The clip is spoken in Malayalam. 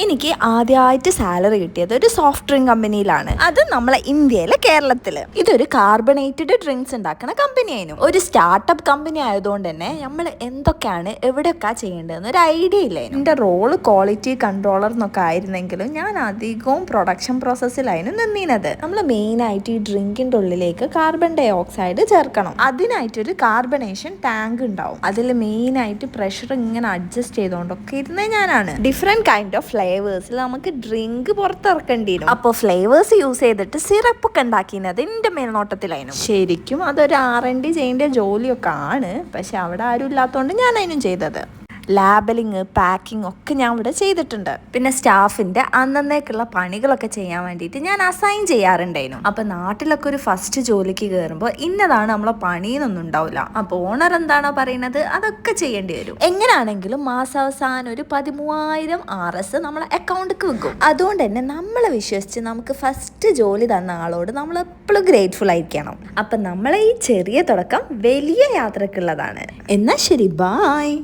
എനിക്ക് ആദ്യമായിട്ട് സാലറി കിട്ടിയത് ഒരു സോഫ്റ്റ് ഡ്രിങ്ക് കമ്പനിയിലാണ്. അത് നമ്മളെ ഇന്ത്യയിലെ കേരളത്തില്. ഇതൊരു കാർബണേറ്റഡ് ഡ്രിങ്ക്സ് ഉണ്ടാക്കുന്ന കമ്പനി ആയിരുന്നു. ഒരു സ്റ്റാർട്ടപ്പ് കമ്പനി ആയതുകൊണ്ട് തന്നെ നമ്മൾ എന്തൊക്കെയാണ് എവിടെയൊക്കെ ചെയ്യേണ്ടതെന്ന് ഒരു ഐഡിയ ഇല്ലായിരുന്നു. എൻ്റെ റോള് ക്വാളിറ്റി കൺട്രോളർ എന്നൊക്കെ ആയിരുന്നെങ്കിലും ഞാൻ അധികവും പ്രൊഡക്ഷൻ പ്രോസസ്സിലായിരുന്നു നിന്നീനത്. നമ്മൾ മെയിനായിട്ട് ഈ ഡ്രിങ്കിൻ്റെ ഉള്ളിലേക്ക് കാർബൺ ഡൈ ഓക്സൈഡ് ചേർക്കണം. അതിനായിട്ടൊരു കാർബണേഷൻ ടാങ്ക് ഉണ്ടാവും. അതിൽ മെയിനായിട്ട് പ്രഷർ ഇങ്ങനെ അഡ്ജസ്റ്റ് ചെയ്തുകൊണ്ടൊക്കെ ഇരുന്നത് ഞാനാണ്. ഡിഫറെൻറ്റ് കൈൻഡ് ഓഫ് ഫ്ലേവേഴ്സിൽ നമുക്ക് ഡ്രിങ്ക് പുറത്തിറക്കേണ്ടി വരും. അപ്പോൾ ഫ്ലേവേഴ്സ് യൂസ് ചെയ്തിട്ട് സിറപ്പ് ഒക്കെ ഉണ്ടാക്കിയത് എൻ്റെ മേൽനോട്ടത്തിലായിരുന്നു. ശരിക്കും അതൊരു R&D ചെയ്യേണ്ട ജോലിയൊക്കെ ആണ്. പക്ഷെ അവിടെ ആരും ഇല്ലാത്തതുകൊണ്ട് ഞാൻ അതിനും ചെയ്തത്. ലാബലിങ് പാക്കിംഗ് ഒക്കെ ഞാൻ ഇവിടെ ചെയ്തിട്ടുണ്ട്. പിന്നെ സ്റ്റാഫിൻ്റെ അന്നേക്കുള്ള പണികളൊക്കെ ചെയ്യാൻ വേണ്ടിയിട്ട് ഞാൻ അസൈൻ ചെയ്യാറുണ്ടായിരുന്നു. അപ്പം നാട്ടിലൊക്കെ ഒരു ഫസ്റ്റ് ജോലിക്ക് കയറുമ്പോൾ ഇന്നതാണ് നമ്മളെ പണിയെന്നൊന്നും ഉണ്ടാവില്ല. അപ്പോൾ ഓണർ എന്താണോ പറയുന്നത് അതൊക്കെ ചെയ്യേണ്ടി വരും. എങ്ങനെയാണെങ്കിലും മാസാവസാനം ഒരു 13,000 RS നമ്മളെ അക്കൗണ്ടിലേക്ക് വെക്കും. അതുകൊണ്ട് തന്നെ നമ്മളെ വിശ്വസിച്ച് നമുക്ക് ഫസ്റ്റ് ജോലി തന്ന ആളോട് നമ്മൾ എപ്പോഴും ഗ്രേറ്റ്ഫുൾ ആയിരിക്കണം. അപ്പം നമ്മളെ ഈ ചെറിയ തുടക്കം വലിയ യാത്രക്കുള്ളതാണ്. എന്നാൽ ശരി, ബായ്.